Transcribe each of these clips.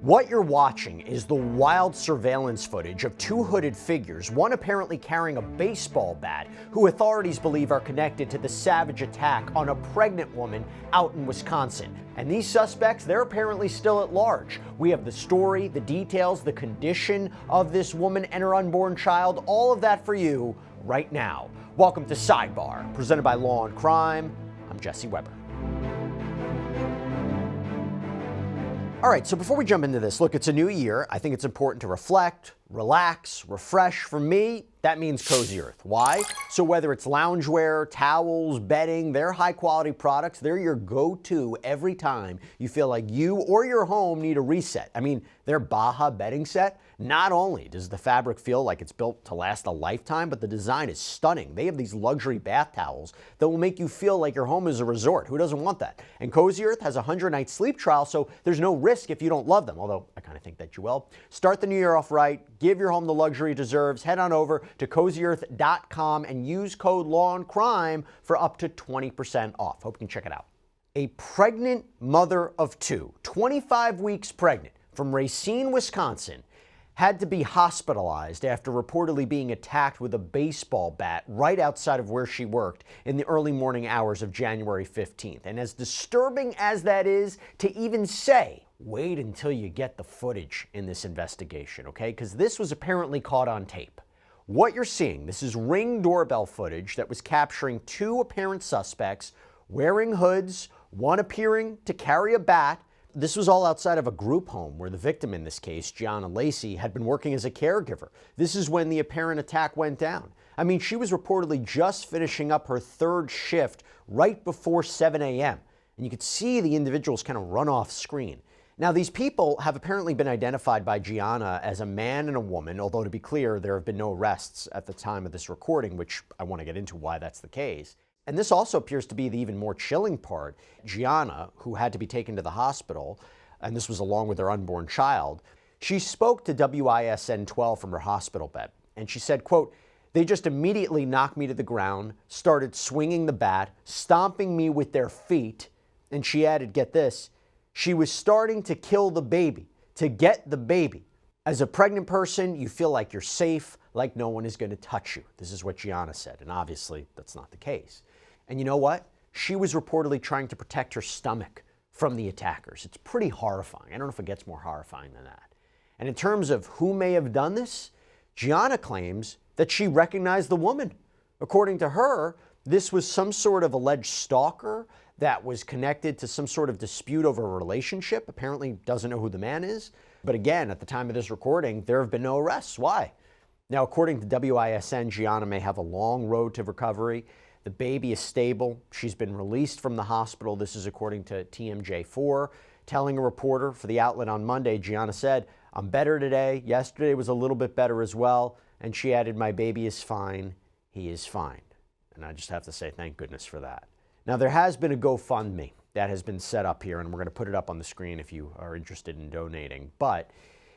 What you're watching is the wild surveillance footage of two hooded figures, one apparently carrying a baseball bat, who authorities believe are connected to the savage attack on a pregnant woman out in Wisconsin. And these suspects, they're apparently still at large. We have the story, the details, the condition of this woman and her unborn child, all of that for you right now. Welcome to Sidebar, presented by Law&Crime. I'm Jesse Weber. All right, so before we jump into this, look, it's a new year. I think it's important to reflect, relax, refresh. For me, that means Cozy Earth. Why? So whether it's loungewear, towels, bedding, they're high-quality products. They're your go-to every time you feel like you or your home need a reset. I mean, their Baja bedding set, not only does the fabric feel like it's built to last a lifetime, but the design is stunning. They have these luxury bath towels that will make you feel like your home is a resort. Who doesn't want that? And Cozy Earth has a 100-night sleep trial, so there's no risk if you don't love them, although I kind of think that you will. Start the new year off right. Give your home the luxury it deserves. Head on over to CozyEarth.com and use code Law&Crime for up to 20% off. Hope you can check it out. A pregnant mother of two, 25 weeks pregnant, from Racine, Wisconsin, had to be hospitalized after reportedly being attacked with a baseball bat right outside of where she worked in the early morning hours of January 15th. And as disturbing as that is to even say, wait until you get the footage in this investigation, okay? Because this was apparently caught on tape. What you're seeing, this is Ring doorbell footage that was capturing two apparent suspects wearing hoods, one appearing to carry a bat. This was all outside of a group home where the victim in this case, Gheonna Lacy, had been working as a caregiver. This is when the apparent attack went down. I mean, she was reportedly just finishing up her third shift right before 7 a.m. And you could see the individuals kind of run off screen. Now, these people have apparently been identified by Gheonna as a man and a woman, although to be clear, there have been no arrests at the time of this recording, which I want to get into why that's the case. And this also appears to be the even more chilling part. Gheonna, who had to be taken to the hospital, and this was along with her unborn child, she spoke to WISN 12 from her hospital bed. And she said, quote, "They just immediately knocked me to the ground, started swinging the bat, stomping me with their feet." And she added, get this, she was starting to kill the baby, to get the baby. As a pregnant person, you feel like you're safe, like no one is going to touch you. This is what Gheonna said, and obviously that's not the case. And you know what? She was reportedly trying to protect her stomach from the attackers. It's pretty horrifying. I don't know if it gets more horrifying than that. And in terms of who may have done this, Gheonna claims that she recognized the woman. According to her, this was some sort of alleged stalker that was connected to some sort of dispute over a relationship. Apparently doesn't know who the man is. But again, at the time of this recording, there have been no arrests. Why? Now, according to WISN, Gheonna may have a long road to recovery. The baby is stable. She's been released from the hospital. This is according to TMJ4. Telling a reporter for the outlet on Monday, Gheonna said, "I'm better today. Yesterday was a little bit better as well." And she added, "My baby is fine. He is fine." And I just have to say thank goodness for that. Now, there has been a GoFundMe that has been set up here, and we're going to put it up on the screen if you are interested in donating. But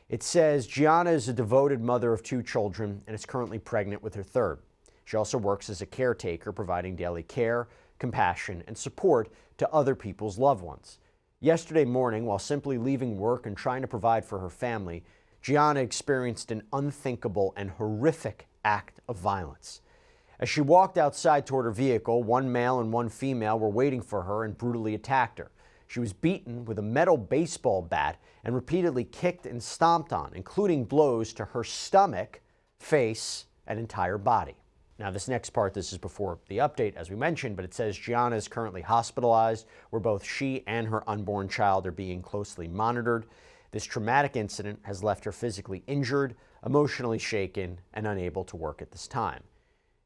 it says Gheonna is a devoted mother of two children and is currently pregnant with her third. She also works as a caretaker, providing daily care, compassion, and support to other people's loved ones. Yesterday morning, while simply leaving work and trying to provide for her family, Gheonna experienced an unthinkable and horrific act of violence. As she walked outside toward her vehicle, one male and one female were waiting for her and brutally attacked her. She was beaten with a metal baseball bat and repeatedly kicked and stomped on, including blows to her stomach, face, and entire body. Now, this next part, this is before the update, as we mentioned, but it says Gheonna is currently hospitalized, where both she and her unborn child are being closely monitored. This traumatic incident has left her physically injured, emotionally shaken, and unable to work at this time.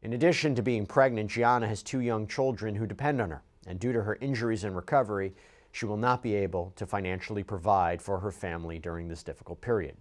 In addition to being pregnant, Gheonna has two young children who depend on her, and due to her injuries and recovery, she will not be able to financially provide for her family during this difficult period.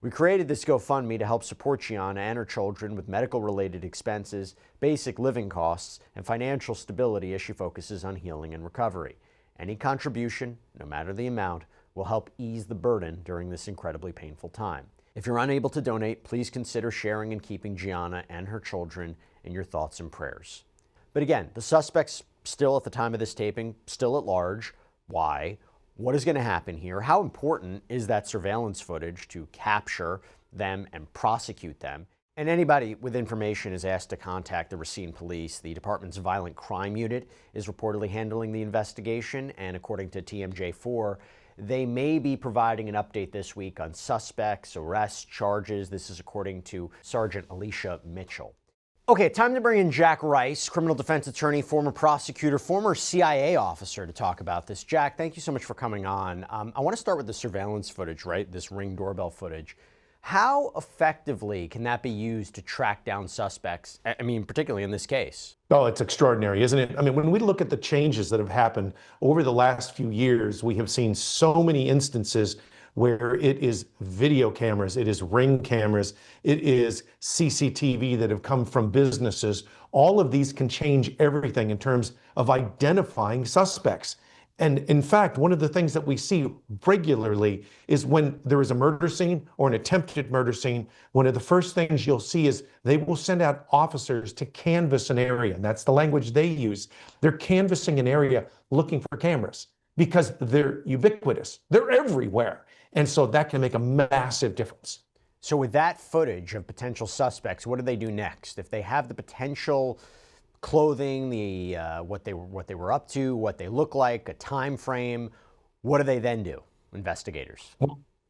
We created this GoFundMe to help support Gheonna and her children with medical-related expenses, basic living costs, and financial stability as she focuses on healing and recovery. Any contribution, no matter the amount, will help ease the burden during this incredibly painful time. If you're unable to donate, please consider sharing and keeping Gheonna and her children in your thoughts and prayers. But again, the suspects still at the time of this taping, still at large. Why? What is going to happen here? How important is that surveillance footage to capture them and prosecute them? And anybody with information is asked to contact the Racine police. The department's violent crime unit is reportedly handling the investigation, and according to TMJ4, they may be providing an update this week on suspects, arrests, charges. This is according to Sergeant Alyssa Mitchell. Okay, time to bring in Jack Rice, criminal defense attorney, former prosecutor, former CIA officer, to talk about this. Jack, thank you so much for coming on. I want to start with the surveillance footage, right? This Ring doorbell footage. How effectively can that be used to track down suspects? I mean, particularly in this case. Oh, it's extraordinary, isn't it? I mean, when we look at the changes that have happened over the last few years, we have seen so many instances where it is video cameras, it is Ring cameras, it is CCTV that have come from businesses. All of these can change everything in terms of identifying suspects. And in fact, one of the things that we see regularly is when there is a murder scene or an attempted murder scene, one of the first things you'll see is they will send out officers to canvass an area. And that's the language they use. They're canvassing an area looking for cameras because they're ubiquitous. They're everywhere. And so that can make a massive difference. So with that footage of potential suspects, what do they do next? If they have the potential clothing, the what they were up to, what they look like, a time frame, what do they then do, investigators?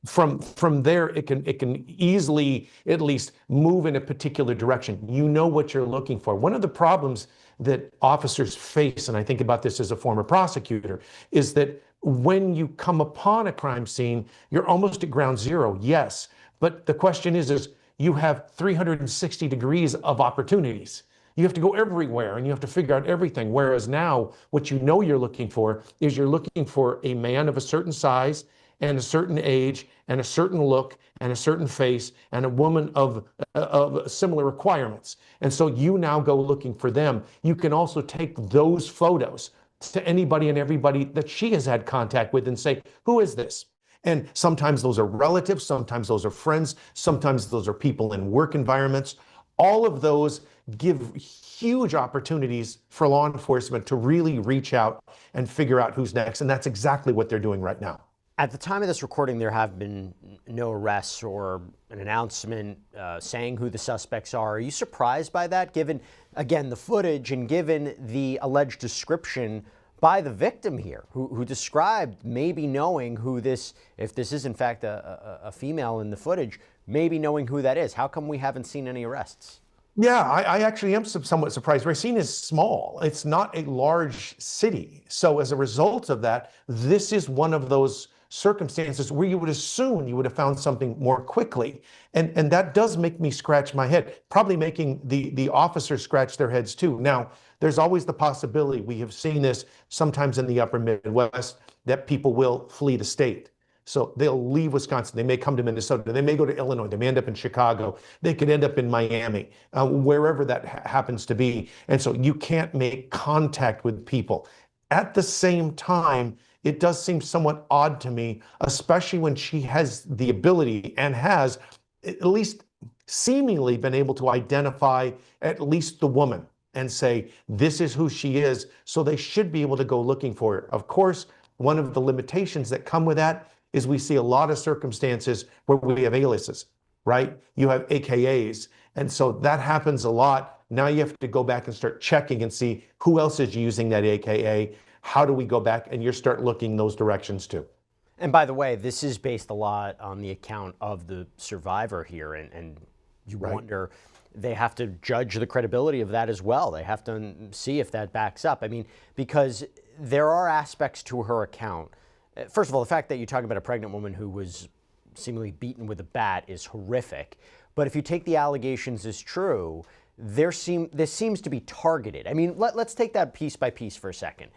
From there, it can easily at least move in a particular direction. You know what you're looking for. One of the problems that officers face, and I think about this as a former prosecutor, is that when you come upon a crime scene, you're almost at ground zero, yes. But the question is you have 360 degrees of opportunities. You have to go everywhere and you have to figure out everything. Whereas now, what you know you're looking for is you're looking for a man of a certain size and a certain age and a certain look and a certain face and a woman of similar requirements. And so you now go looking for them. You can also take those photos to anybody and everybody that she has had contact with and say, who is this? And sometimes those are relatives, sometimes those are friends, sometimes those are people in work environments. All of those give huge opportunities for law enforcement to really reach out and figure out who's next. And that's exactly what they're doing right now. At the time of this recording, there have been no arrests or an announcement saying who the suspects are. Are you surprised by that, given, again, the footage and given the alleged description by the victim here, who described maybe knowing who this, if this is in fact a female in the footage, maybe knowing who that is? How come we haven't seen any arrests? Yeah, I actually am somewhat surprised. Racine is small. It's not a large city. So as a result of that, this is one of those circumstances where you would assume you would have found something more quickly. And that does make me scratch my head, probably making the officers scratch their heads too. Now, there's always the possibility, we have seen this sometimes in the upper Midwest, that people will flee the state. So they'll leave Wisconsin, they may come to Minnesota, they may go to Illinois, they may end up in Chicago, they could end up in Miami, wherever that happens to be. And so you can't make contact with people. At the same time, it does seem somewhat odd to me, especially when she has the ability and has at least seemingly been able to identify at least the woman and say, this is who she is. So they should be able to go looking for her. Of course, one of the limitations that come with that is we see a lot of circumstances where we have aliases, right? You have AKAs. And so that happens a lot. Now you have to go back and start checking and see who else is using that AKA. How do we go back? And you start looking those directions too. And by the way, this is based a lot on the account of the survivor here. And you wonder, they have to judge the credibility of that as well. They have to see if that backs up. I mean, because there are aspects to her account. First of all, the fact that you're talking about a pregnant woman who was seemingly beaten with a bat is horrific. But if you take the allegations as true, this seems to be targeted. I mean, let's take that piece by piece for a second.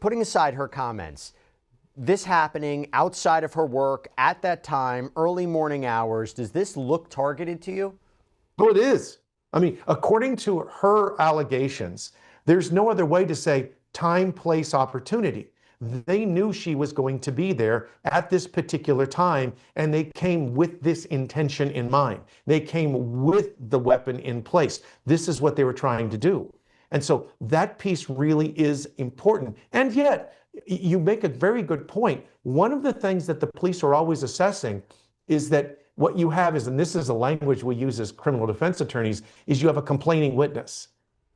Putting aside her comments, this happening outside of her work at that time, early morning hours, does this look targeted to you? Oh, it is. I mean, according to her allegations, there's no other way to say time, place, opportunity. They knew she was going to be there at this particular time, and they came with this intention in mind. They came with the weapon in place. This is what they were trying to do. And so that piece really is important. And yet, you make a very good point. One of the things that the police are always assessing is that what you have is, and this is a language we use as criminal defense attorneys, is you have a complaining witness.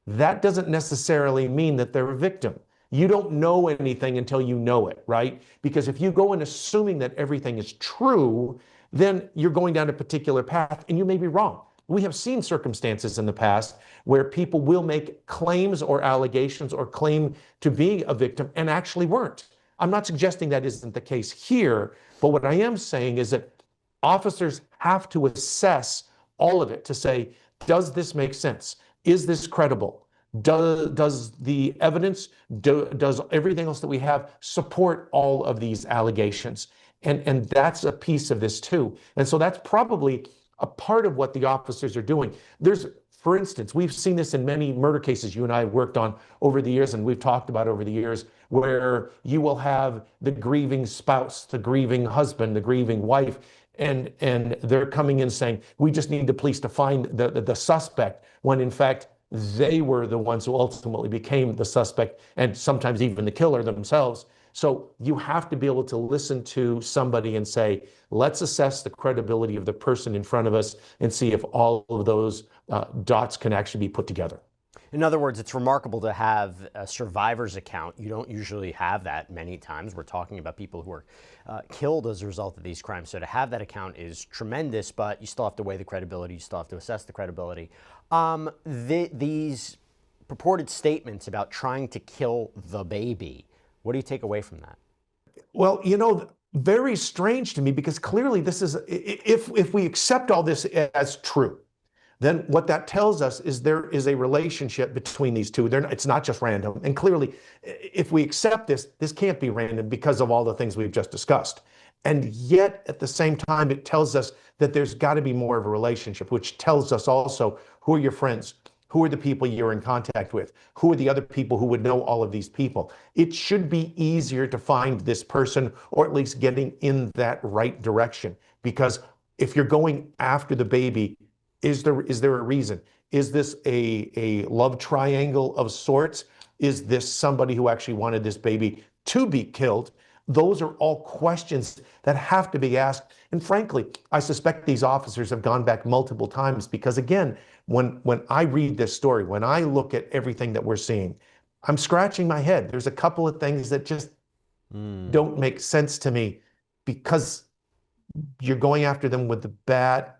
That doesn't necessarily mean that they're a victim. You don't know anything until you know it, right? Because if you go in assuming that everything is true, then you're going down a particular path and you may be wrong. We have seen circumstances in the past where people will make claims or allegations or claim to be a victim and actually weren't. I'm not suggesting that isn't the case here, but what I am saying is that officers have to assess all of it to say, does this make sense? Is this credible? Does the evidence, does everything else that we have support all of these allegations? And that's a piece of this too. And so that's probably a part of what the officers are doing. For instance, we've seen this in many murder cases you and I have worked on over the years, and we've talked about over the years, where you will have the grieving spouse, the grieving husband, the grieving wife, and they're coming in saying, we just need the police to find the suspect, when in fact, they were the ones who ultimately became the suspect, and sometimes even the killer themselves. So you have to be able to listen to somebody and say, let's assess the credibility of the person in front of us and see if all of those dots can actually be put together. In other words, it's remarkable to have a survivor's account. You don't usually have that many times. We're talking about people who were killed as a result of these crimes. So to have that account is tremendous, but you still have to weigh the credibility. You still have to assess the credibility. These purported statements about trying to kill the baby, what do you take away from that? Well, very strange to me, because clearly this is, if we accept all this as true, then what that tells us is there is a relationship between these two. It's not just random. And clearly, if we accept this, this can't be random because of all the things we've just discussed. And yet, at the same time, it tells us that there's got to be more of a relationship, which tells us also, who are your friends? Who are the people you're in contact with? Who are the other people who would know all of these people? It should be easier to find this person, or at least getting in that right direction. Because if you're going after the baby, is there a reason? Is this a love triangle of sorts? Is this somebody who actually wanted this baby to be killed? Those are all questions that have to be asked. And frankly, I suspect these officers have gone back multiple times, because again, when I read this story, when I look at everything that we're seeing, I'm scratching my head. There's a couple of things that just don't make sense to me, because you're going after them with the bat.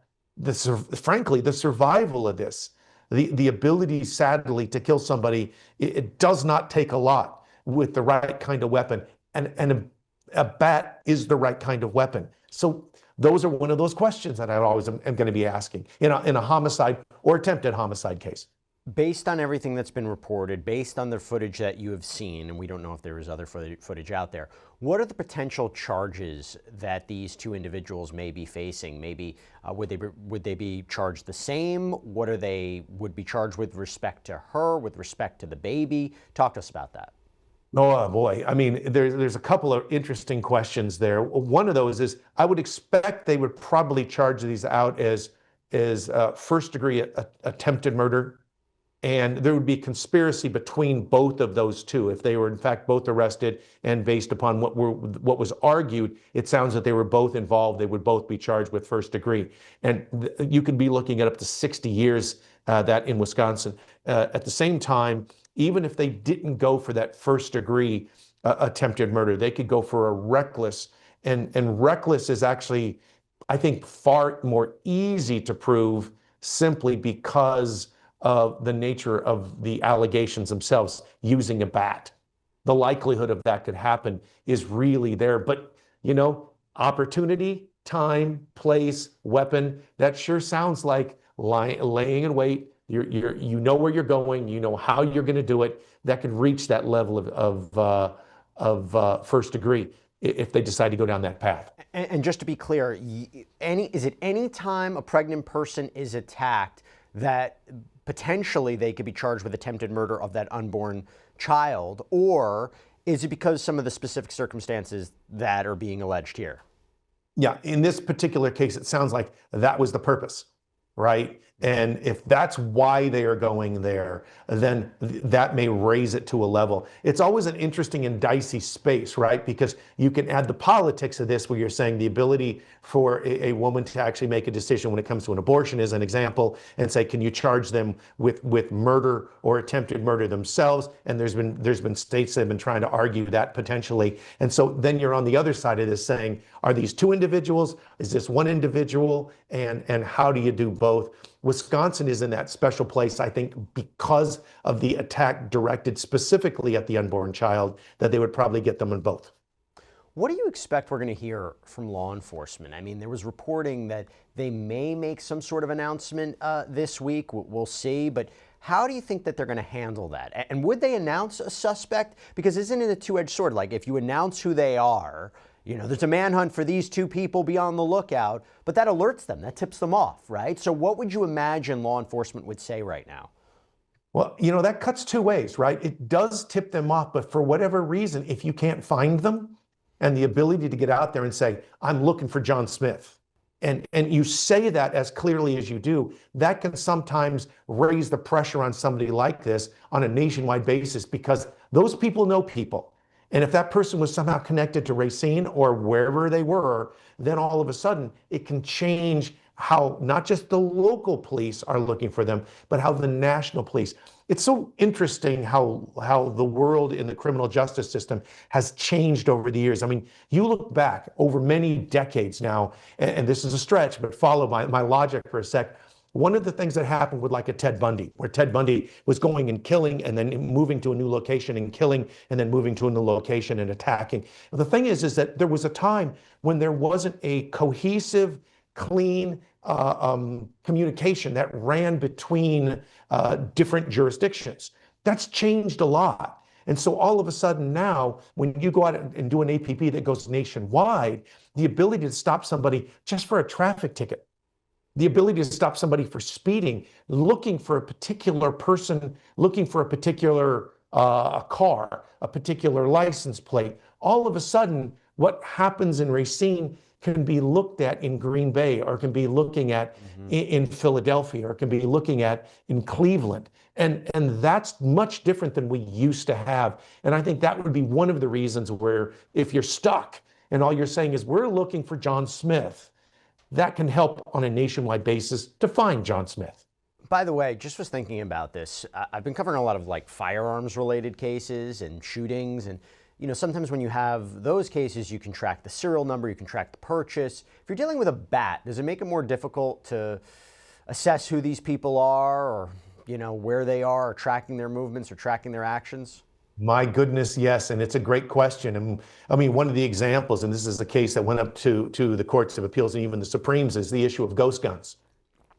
Frankly, the survival of this, the ability, sadly, to kill somebody, it does not take a lot with the right kind of weapon. And a bat is the right kind of weapon. So those are one of those questions that I always am going to be asking in a homicide or attempted homicide case. Based on everything that's been reported, based on the footage that you have seen, and we don't know if there is other footage out there, what are the potential charges that these two individuals may be facing? Maybe would they be charged the same? What are they would be charged with respect to her, with respect to the baby? Talk to us about that. Oh boy, I mean, there's a couple of interesting questions there. One of those is, I would expect they would probably charge these out as first-degree attempted murder, and there would be conspiracy between both of those two. If they were in fact both arrested, and based upon what was argued, it sounds that they were both involved, they would both be charged with first degree. And you could be looking at up to 60 years that in Wisconsin. At the same time, even if they didn't go for that first degree attempted murder, they could go for a reckless, and reckless is actually, I think, far more easy to prove, simply because of the nature of the allegations themselves, using a bat. The likelihood of that could happen is really there. But, opportunity, time, place, weapon, that sure sounds like laying in wait. You know where you're going, you know how you're going to do it. That could reach that level of first degree if they decide to go down that path. And just to be clear, is it any time a pregnant person is attacked that potentially they could be charged with attempted murder of that unborn child, or is it because some of the specific circumstances that are being alleged here? Yeah, in this particular case, it sounds like that was the purpose. right? And if that's why they are going there, then that may raise it to a level. It's always an interesting and dicey space, right? Because you can add the politics of this, where you're saying the ability for a woman to actually make a decision when it comes to an abortion is an example, and say, can you charge them with murder or attempted murder themselves? And there's been states that have been trying to argue that potentially. And so then you're on the other side of this saying, are these two individuals? Is this one individual? And how do you do both? Wisconsin is in that special place, I think, because of the attack directed specifically at the unborn child, that they would probably get them in both. What do you expect we're going to hear from law enforcement? I mean, there was reporting that they may make some sort of announcement this week. We'll see. But how do you think that they're going to handle that? And would they announce a suspect? Because isn't it a two-edged sword? Like, if you announce who they are, you know, there's a manhunt for these two people, be on the lookout, but that alerts them, that tips them off, right? So what would you imagine law enforcement would say right now? Well, you know, that cuts two ways, right? It does tip them off, but for whatever reason, if you can't find them, and the ability to get out there and say, I'm looking for John Smith, and you say that as clearly as you do, that can sometimes raise the pressure on somebody like this on a nationwide basis, because those people know people. And if that person was somehow connected to Racine or wherever they were, then all of a sudden it can change how not just the local police are looking for them, but how the national police. It's so interesting how the world in the criminal justice system has changed over the years. I mean, you look back over many decades now, and this is a stretch, but follow my logic for a sec. One of the things that happened with like a Ted Bundy, where Ted Bundy was going and killing and then moving to a new location and killing and then moving to a new location and attacking. The thing is that there was a time when there wasn't a cohesive, clean communication that ran between different jurisdictions. That's changed a lot. And so all of a sudden now, when you go out and do an APB that goes nationwide, the ability to stop somebody just for a traffic ticket, the ability to stop somebody for speeding, looking for a particular person, looking for a particular car, a particular license plate, all of a sudden, what happens in Racine can be looked at in Green Bay, or can be looking at in Philadelphia, or can be looking at in Cleveland. And that's much different than we used to have. And I think that would be one of the reasons where, if you're stuck and all you're saying is, we're looking for John Smith, that can help on a nationwide basis to find John Smith. By the way, just was thinking about this. I've been covering a lot of like firearms related cases and shootings, and you know, sometimes when you have those cases, you can track the serial number, you can track the purchase. If you're dealing with a bat, does it make it more difficult to assess who these people are, or you know, where they are, or tracking their movements or tracking their actions? My goodness, yes, and it's a great question. And I mean, one of the examples, and this is the case that went up to the courts of appeals and even the Supremes, is the issue of ghost guns,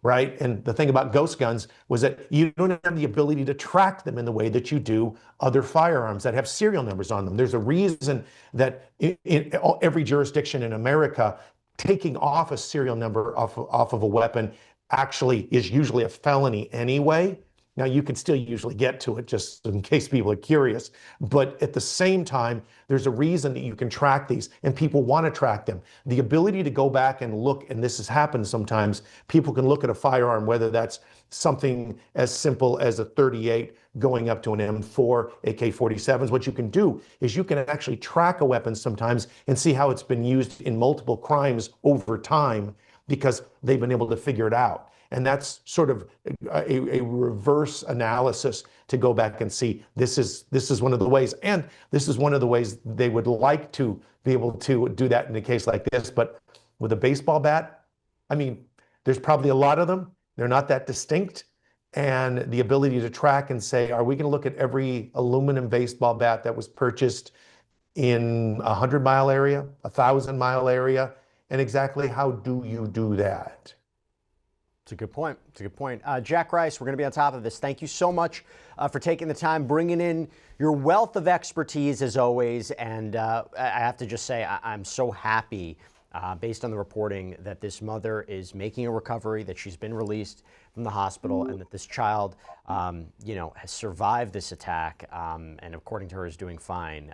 right? And the thing about ghost guns was that you don't have the ability to track them in the way that you do other firearms that have serial numbers on them. There's a reason that in every jurisdiction in America, taking off a serial number off of a weapon actually is usually a felony anyway. Now, you can still usually get to it, just in case people are curious. But at the same time, there's a reason that you can track these, and people want to track them. The ability to go back and look, and this has happened sometimes, people can look at a firearm, whether that's something as simple as a .38 going up to an M4, AK-47s. What you can do is you can actually track a weapon sometimes and see how it's been used in multiple crimes over time, because they've been able to figure it out. And that's sort of a reverse analysis to go back and see, this is one of the ways, and this is one of the ways they would like to be able to do that in a case like this. But with a baseball bat, I mean, there's probably a lot of them. They're not that distinct. And the ability to track and say, are we going to look at every aluminum baseball bat that was purchased in a 100-mile area, a 1,000-mile area? And exactly how do you do that? It's a good point. It's a good point. Jack Rice, we're going to be on top of this. Thank you so much for taking the time, bringing in your wealth of expertise as always. And I have to just say, I'm so happy, based on the reporting, that this mother is making a recovery, that she's been released from the hospital, and that this child, you know, has survived this attack, and according to her is doing fine.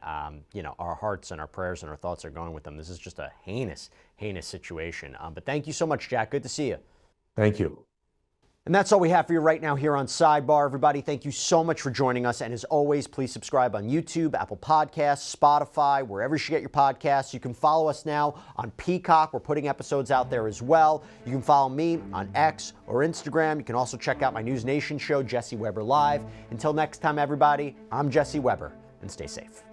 You know, our hearts and our prayers and our thoughts are going with them. This is just a heinous, heinous situation. But thank you so much, Jack. Good to see you. Thank you. And that's all we have for you right now here on Sidebar. Everybody, thank you so much for joining us. And as always, please subscribe on YouTube, Apple Podcasts, Spotify, wherever you get your podcasts. You can follow us now on Peacock. We're putting episodes out there as well. You can follow me on X or Instagram. You can also check out my News Nation show, Jesse Weber Live. Until next time, everybody, I'm Jesse Weber, and stay safe.